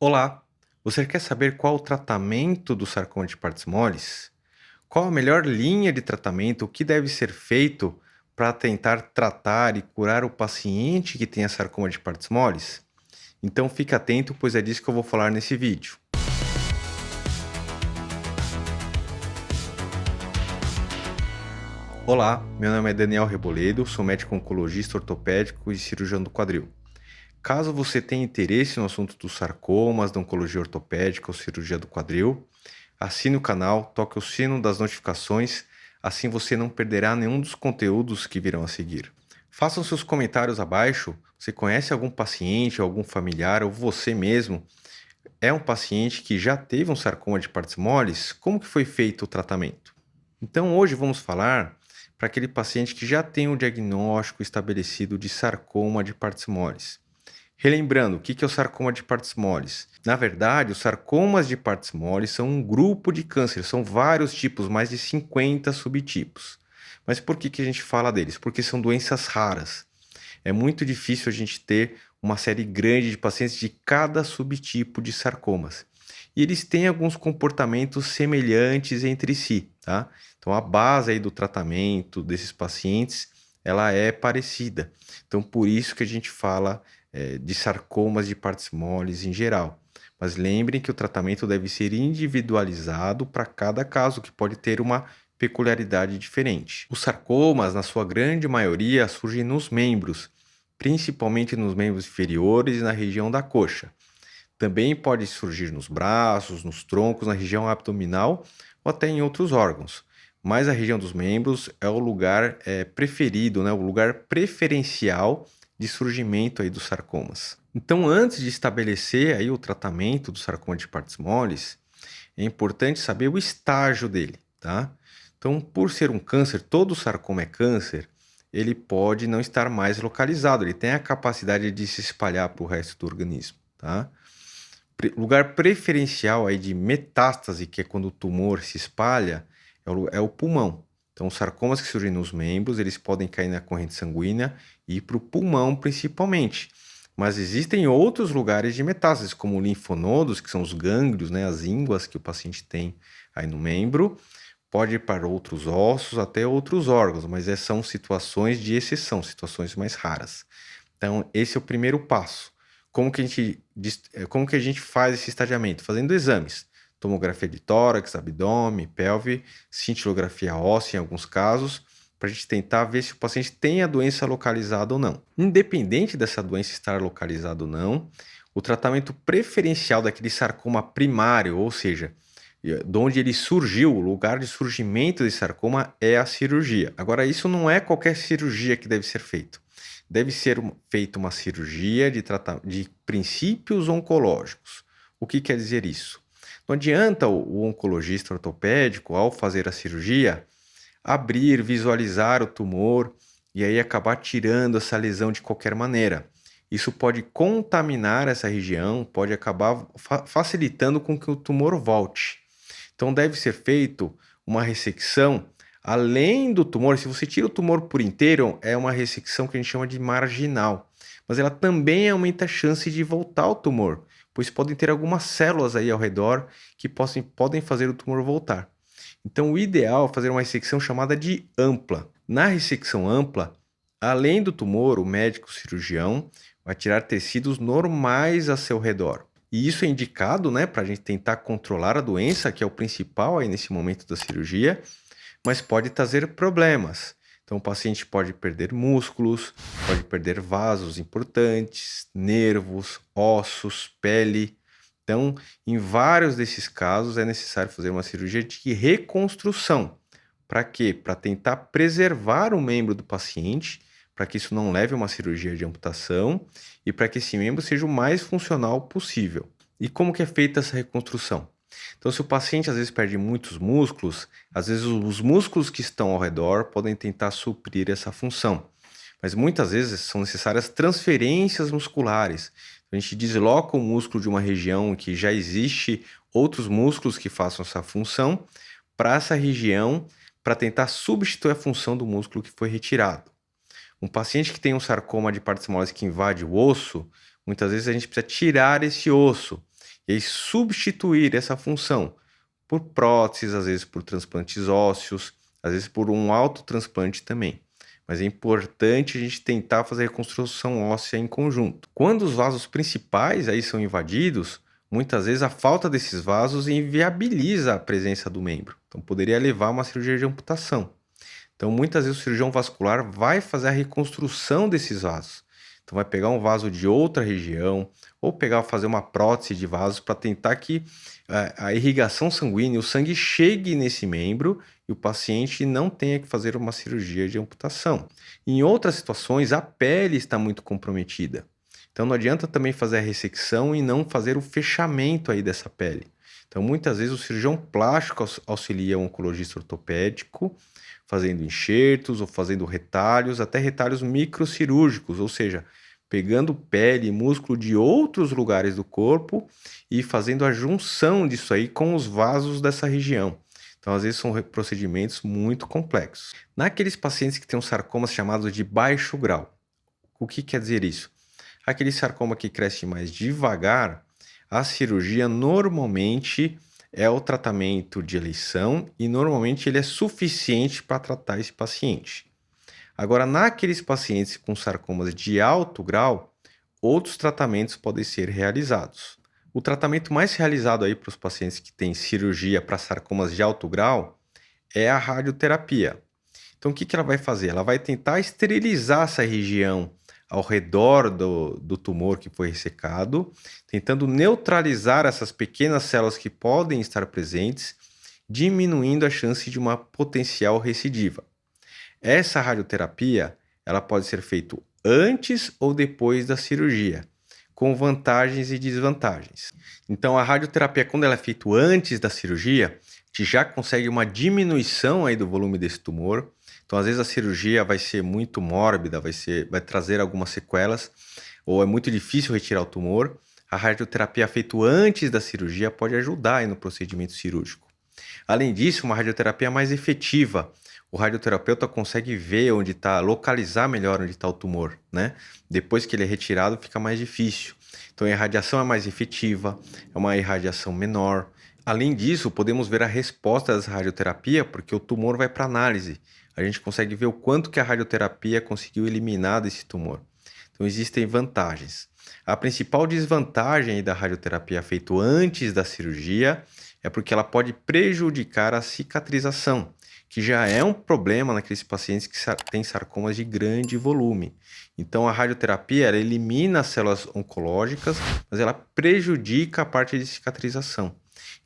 Olá, você quer saber qual o tratamento do sarcoma de partes moles? Qual a melhor linha de tratamento? O que deve ser feito para tentar tratar e curar o paciente que tem sarcoma de partes moles? Então fique atento, pois é disso que eu vou falar nesse vídeo. Olá, meu nome é Daniel Reboledo, sou médico oncologista ortopédico e cirurgião do quadril. Caso você tenha interesse no assunto dos sarcomas, da oncologia ortopédica ou cirurgia do quadril, assine o canal, toque o sino das notificações, assim você não perderá nenhum dos conteúdos que virão a seguir. Façam seus comentários abaixo. Você conhece algum paciente, algum familiar ou você mesmo é um paciente que já teve um sarcoma de partes moles? Como que foi feito o tratamento? Então hoje vamos falar para aquele paciente que já tem o diagnóstico estabelecido de sarcoma de partes moles. Relembrando, o que é o sarcoma de partes moles? Na verdade, os sarcomas de partes moles são um grupo de câncer, são vários tipos, mais de 50 subtipos. Mas por que a gente fala deles? Porque são doenças raras. É muito difícil a gente ter uma série grande de pacientes de cada subtipo de sarcomas. E eles têm alguns comportamentos semelhantes entre si, tá? Então a base aí do tratamento desses pacientes, ela é parecida. Então por isso que a gente fala de sarcomas de partes moles em geral. Mas lembrem que o tratamento deve ser individualizado para cada caso, que pode ter uma peculiaridade diferente. Os sarcomas, na sua grande maioria, surgem nos membros, principalmente nos membros inferiores e na região da coxa. Também pode surgir nos braços, nos troncos, na região abdominal ou até em outros órgãos. Mas a região dos membros é o lugar preferido, né? O lugar preferencial de surgimento aí dos sarcomas. Então, antes de estabelecer aí o tratamento do sarcoma de partes moles, é importante saber o estágio dele, tá? Então, por ser um câncer, todo sarcoma é câncer, ele pode não estar mais localizado, ele tem a capacidade de se espalhar para o resto do organismo, tá? Lugar preferencial aí de metástase, que é quando o tumor se espalha, é o pulmão. Então, os sarcomas que surgem nos membros, eles podem cair na corrente sanguínea e ir para o pulmão principalmente. Mas existem outros lugares de metástase, como linfonodos, que são os gânglios, né, as ínguas que o paciente tem aí no membro. Pode ir para outros ossos, até outros órgãos, mas são situações de exceção, situações mais raras. Então, esse é o primeiro passo. Como que a gente faz esse estadiamento? Fazendo exames. Tomografia de tórax, abdômen, pelve, cintilografia óssea em alguns casos, para a gente tentar ver se o paciente tem a doença localizada ou não. Independente dessa doença estar localizada ou não, o tratamento preferencial daquele sarcoma primário, ou seja, de onde ele surgiu, o lugar de surgimento desse sarcoma é a cirurgia. Agora, isso não é qualquer cirurgia que deve ser feito. Deve ser feita uma cirurgia de princípios oncológicos. O que quer dizer isso? Não adianta o oncologista ortopédico, ao fazer a cirurgia, abrir, visualizar o tumor e aí acabar tirando essa lesão de qualquer maneira. Isso pode contaminar essa região, pode acabar facilitando com que o tumor volte. Então deve ser feito uma ressecção além do tumor. Se você tira o tumor por inteiro, é uma ressecção que a gente chama de marginal, mas ela também aumenta a chance de voltar ao tumor, pois podem ter algumas células aí ao redor que podem fazer o tumor voltar. Então o ideal é fazer uma ressecção chamada de ampla. Na ressecção ampla, além do tumor, o médico cirurgião vai tirar tecidos normais a seu redor. E isso é indicado, né, para a gente tentar controlar a doença, que é o principal aí nesse momento da cirurgia, mas pode trazer problemas. Então, o paciente pode perder músculos, pode perder vasos importantes, nervos, ossos, pele. Então, em vários desses casos, é necessário fazer uma cirurgia de reconstrução. Para quê? Para tentar preservar o membro do paciente, para que isso não leve a uma cirurgia de amputação e para que esse membro seja o mais funcional possível. E como que é feita essa reconstrução? Então, se o paciente às vezes perde muitos músculos, às vezes os músculos que estão ao redor podem tentar suprir essa função. Mas muitas vezes são necessárias transferências musculares. A gente desloca o músculo de uma região que já existe outros músculos que façam essa função para essa região para tentar substituir a função do músculo que foi retirado. Um paciente que tem um sarcoma de partes moles que invade o osso, muitas vezes a gente precisa tirar esse osso. e aí substituir essa função por próteses, às vezes por transplantes ósseos, às vezes por um autotransplante também. Mas é importante a gente tentar fazer a reconstrução óssea em conjunto. Quando os vasos principais aí são invadidos, muitas vezes a falta desses vasos inviabiliza a presença do membro. Então poderia levar a uma cirurgia de amputação. Então muitas vezes o cirurgião vascular vai fazer a reconstrução desses vasos. Então vai pegar um vaso de outra região ou fazer uma prótese de vasos para tentar que a irrigação sanguínea, o sangue chegue nesse membro e o paciente não tenha que fazer uma cirurgia de amputação. Em outras situações, a pele está muito comprometida. Então não adianta também fazer a ressecção e não fazer o fechamento aí dessa pele. Então muitas vezes o cirurgião plástico auxilia o oncologista ortopédico, fazendo enxertos ou fazendo retalhos, até retalhos microcirúrgicos, ou seja, pegando pele e músculo de outros lugares do corpo e fazendo a junção disso aí com os vasos dessa região. Então, às vezes, são procedimentos muito complexos. Naqueles pacientes que têm um sarcomas chamados de baixo grau, o que quer dizer isso? Aquele sarcoma que cresce mais devagar, a cirurgia normalmente é o tratamento de eleição e normalmente ele é suficiente para tratar esse paciente. Agora, naqueles pacientes com sarcomas de alto grau, outros tratamentos podem ser realizados. O tratamento mais realizado aí para os pacientes que têm cirurgia para sarcomas de alto grau é a radioterapia. Então, o que ela vai fazer? Ela vai tentar esterilizar essa região ao redor do tumor que foi ressecado, tentando neutralizar essas pequenas células que podem estar presentes, diminuindo a chance de uma potencial recidiva. Essa radioterapia, ela pode ser feita antes ou depois da cirurgia, com vantagens e desvantagens. Então, a radioterapia, quando ela é feita antes da cirurgia, a gente já consegue uma diminuição aí do volume desse tumor. Então, às vezes a cirurgia vai ser muito mórbida, vai trazer algumas sequelas, ou é muito difícil retirar o tumor. A radioterapia feita antes da cirurgia pode ajudar aí no procedimento cirúrgico. Além disso, uma radioterapia mais efetiva. O radioterapeuta consegue ver onde está, localizar melhor onde está o tumor, né? Depois que ele é retirado, fica mais difícil. Então, a irradiação é mais efetiva, é uma irradiação menor. Além disso, podemos ver a resposta dessa radioterapia, porque o tumor vai para análise. A gente consegue ver o quanto que a radioterapia conseguiu eliminar desse tumor. Então, existem vantagens. A principal desvantagem da radioterapia feita antes da cirurgia é porque ela pode prejudicar a cicatrização, que já é um problema naqueles pacientes que têm sarcomas de grande volume. Então, a radioterapia ela elimina as células oncológicas, mas ela prejudica a parte de cicatrização.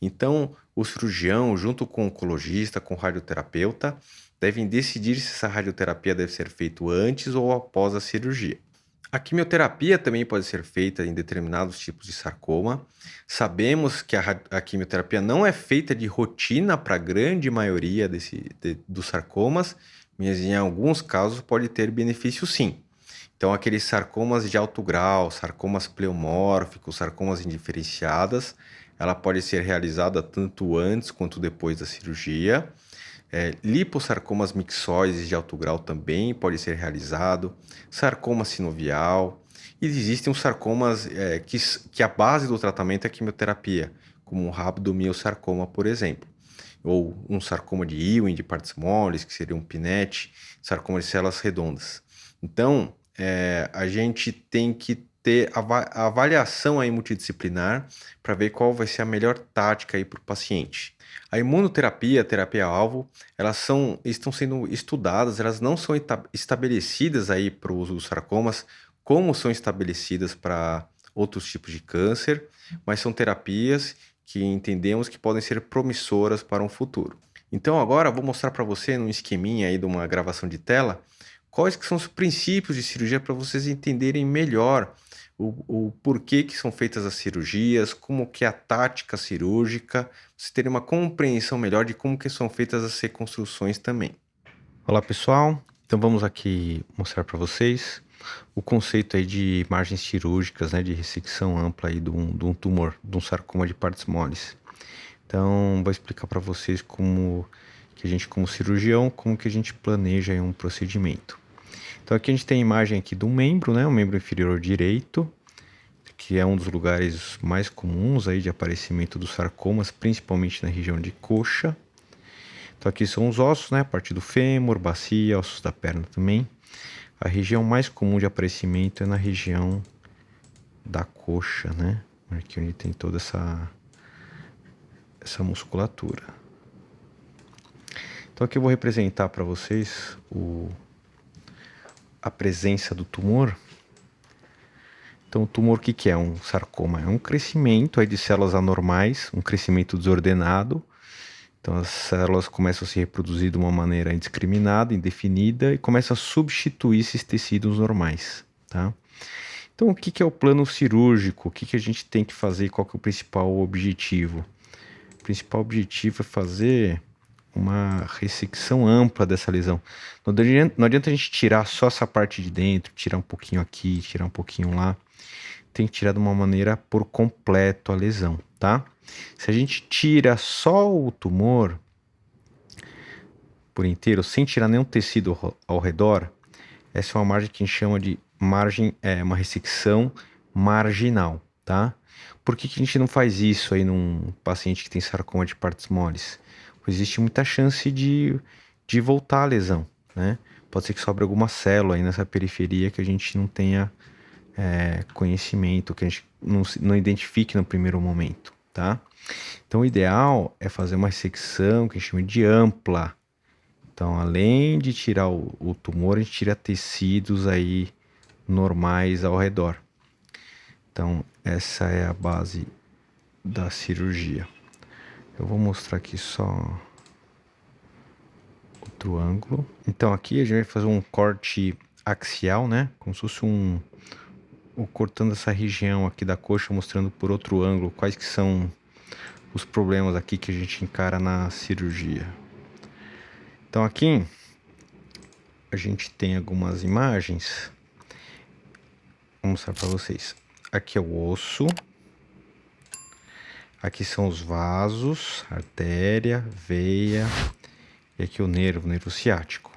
Então, o cirurgião, junto com o oncologista, com o radioterapeuta, devem decidir se essa radioterapia deve ser feita antes ou após a cirurgia. A quimioterapia também pode ser feita em determinados tipos de sarcoma. Sabemos que a quimioterapia não é feita de rotina para a grande maioria dos sarcomas, mas em alguns casos pode ter benefício sim. Então, aqueles sarcomas de alto grau, sarcomas pleomórficos, sarcomas indiferenciadas, ela pode ser realizada tanto antes quanto depois da cirurgia. Liposarcomas mixoides de alto grau também pode ser realizado, sarcoma sinovial, e existem os sarcomas que a base do tratamento é a quimioterapia, como um rabdomiossarcoma, por exemplo, ou um sarcoma de Ewing, de partes moles, que seria um PNET, sarcoma de células redondas. Então, a gente tem que ter a avaliação aí multidisciplinar para ver qual vai ser a melhor tática para o paciente. A imunoterapia, a terapia-alvo, elas estão sendo estudadas, elas não são estabelecidas aí para o uso dos sarcomas, como são estabelecidas para outros tipos de câncer, mas são terapias que entendemos que podem ser promissoras para um futuro. Então agora eu vou mostrar para você num esqueminha aí de uma gravação de tela, quais que são os princípios de cirurgia para vocês entenderem melhor o porquê que são feitas as cirurgias, como que é a tática cirúrgica, vocês terem uma compreensão melhor de como que são feitas as reconstruções também. Olá pessoal, então vamos aqui mostrar para vocês o conceito aí de margens cirúrgicas, né, de ressecção ampla aí de um tumor, de um sarcoma de partes moles. Então vou explicar para vocês como que a gente, como cirurgião, como que a gente planeja aí um procedimento. Então aqui a gente tem a imagem aqui de um membro, né, o membro inferior direito, que é um dos lugares mais comuns aí de aparecimento dos sarcomas, principalmente na região de coxa. Então aqui são os ossos, né? A parte do fêmur, bacia, ossos da perna também. A região mais comum de aparecimento é na região da coxa, né? Aqui onde tem toda essa musculatura. Então aqui eu vou representar para vocês a presença do tumor. Então o tumor, o que é um sarcoma? É um crescimento aí de células anormais, um crescimento desordenado. Então as células começam a se reproduzir de uma maneira indiscriminada, indefinida, e começam a substituir esses tecidos normais, tá? Então o que é o plano cirúrgico? O que a gente tem que fazer? Qual que é o principal objetivo? O principal objetivo é fazer uma ressecção ampla dessa lesão. Não adianta a gente tirar só essa parte de dentro, tirar um pouquinho aqui, tirar um pouquinho lá. Tem que tirar de uma maneira por completo a lesão, tá? Se a gente tira só o tumor por inteiro, sem tirar nenhum tecido ao redor, essa é uma margem que a gente chama de uma ressecção marginal, tá? Por que a gente não faz isso aí num paciente que tem sarcoma de partes moles? Existe muita chance de voltar a lesão, né? Pode ser que sobre alguma célula aí nessa periferia que a gente não tenha conhecimento, que a gente não identifique no primeiro momento, tá? Então o ideal é fazer uma ressecção que a gente chama de ampla. Então, além de tirar o tumor, a gente tira tecidos aí normais ao redor. Então, essa é a base da cirurgia. Eu vou mostrar aqui só outro ângulo. Então, aqui a gente vai fazer um corte axial, né? Como se fosse cortando essa região aqui da coxa, mostrando por outro ângulo quais que são os problemas aqui que a gente encara na cirurgia. Então aqui a gente tem algumas imagens. Vou mostrar para vocês. Aqui é o osso. Aqui são os vasos, artéria, veia. E aqui o nervo ciático.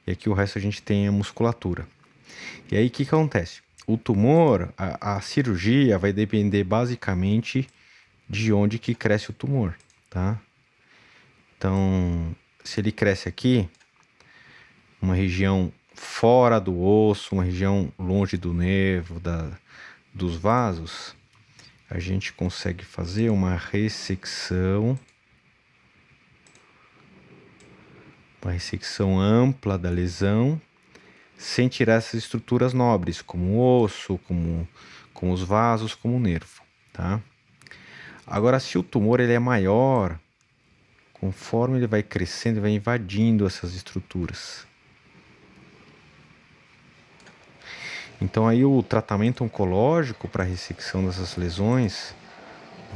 E aqui o resto a gente tem a musculatura. E aí o que acontece? O tumor, a cirurgia vai depender basicamente de onde que cresce o tumor, tá? Então, se ele cresce aqui, uma região fora do osso, uma região longe do nervo, dos vasos, a gente consegue fazer uma ressecção ampla da lesão, sem tirar essas estruturas nobres, como o osso, como os vasos, como o nervo, tá? Agora, se o tumor ele é maior, conforme ele vai crescendo, ele vai invadindo essas estruturas. Então aí o tratamento oncológico para a ressecção dessas lesões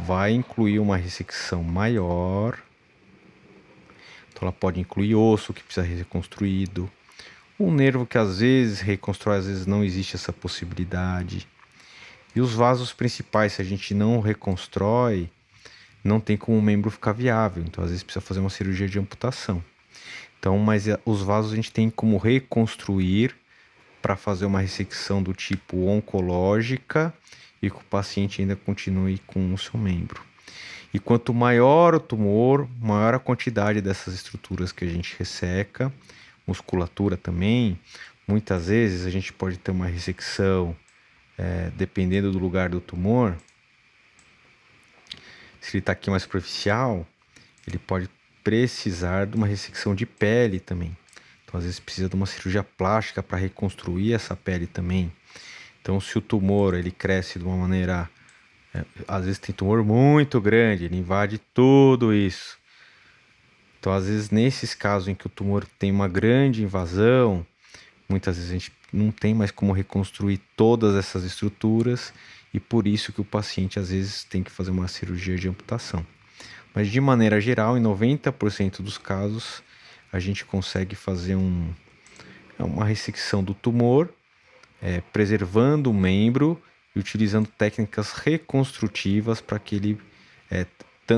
vai incluir uma ressecção maior. Então ela pode incluir osso que precisa ser reconstruído, um nervo que às vezes reconstrói, às vezes não existe essa possibilidade. E os vasos principais, se a gente não reconstrói, não tem como o membro ficar viável. Então às vezes precisa fazer uma cirurgia de amputação. Então, mas os vasos a gente tem como reconstruir para fazer uma ressecção do tipo oncológica e que o paciente ainda continue com o seu membro. E quanto maior o tumor, maior a quantidade dessas estruturas que a gente resseca, musculatura também. Muitas vezes a gente pode ter uma ressecção, dependendo do lugar do tumor. Se ele está aqui mais superficial, ele pode precisar de uma ressecção de pele também. Então, às vezes precisa de uma cirurgia plástica para reconstruir essa pele também. Então, se o tumor ele cresce de uma maneira, às vezes tem tumor muito grande, ele invade tudo isso. Então, às vezes nesses casos em que o tumor tem uma grande invasão, muitas vezes a gente não tem mais como reconstruir todas essas estruturas e por isso que o paciente às vezes tem que fazer uma cirurgia de amputação. Mas de maneira geral, em 90% dos casos, a gente consegue fazer uma ressecção do tumor, preservando o membro e utilizando técnicas reconstrutivas para que ele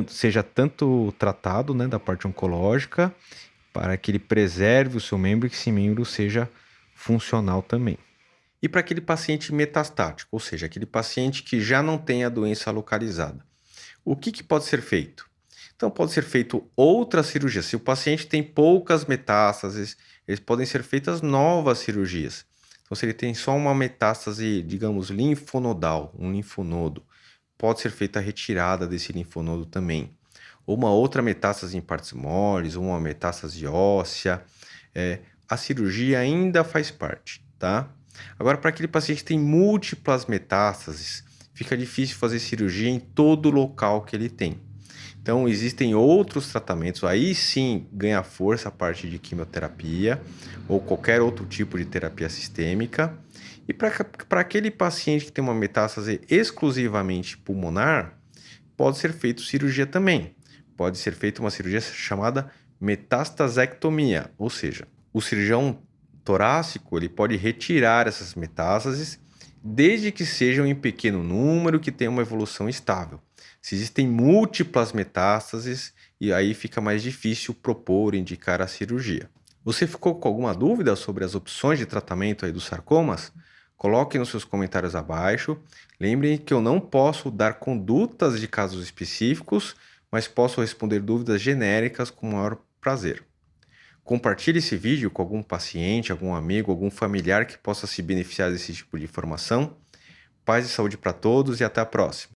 seja tanto tratado, né, da parte oncológica, para que ele preserve o seu membro e que esse membro seja funcional também. E para aquele paciente metastático, ou seja, aquele paciente que já não tem a doença localizada, o que pode ser feito? Então, pode ser feito outra cirurgia. Se o paciente tem poucas metástases, eles podem ser feitas novas cirurgias. Então, se ele tem só uma metástase, digamos, linfonodal, um linfonodo, pode ser feita a retirada desse linfonodo também. Ou uma outra metástase em partes moles, ou uma metástase óssea. A cirurgia ainda faz parte, tá? Agora, para aquele paciente que tem múltiplas metástases, fica difícil fazer cirurgia em todo o local que ele tem. Então, existem outros tratamentos, aí sim ganha força a parte de quimioterapia ou qualquer outro tipo de terapia sistêmica. E para aquele paciente que tem uma metástase exclusivamente pulmonar, pode ser feito cirurgia também. Pode ser feita uma cirurgia chamada metastasectomia, ou seja, o cirurgião torácico ele pode retirar essas metástases desde que sejam em pequeno número, que tenham uma evolução estável. Se existem múltiplas metástases, e aí fica mais difícil propor, indicar a cirurgia. Você ficou com alguma dúvida sobre as opções de tratamento aí dos sarcomas? Coloque nos seus comentários abaixo. Lembrem que eu não posso dar condutas de casos específicos, mas posso responder dúvidas genéricas com o maior prazer. Compartilhe esse vídeo com algum paciente, algum amigo, algum familiar que possa se beneficiar desse tipo de informação. Paz e saúde para todos e até a próxima.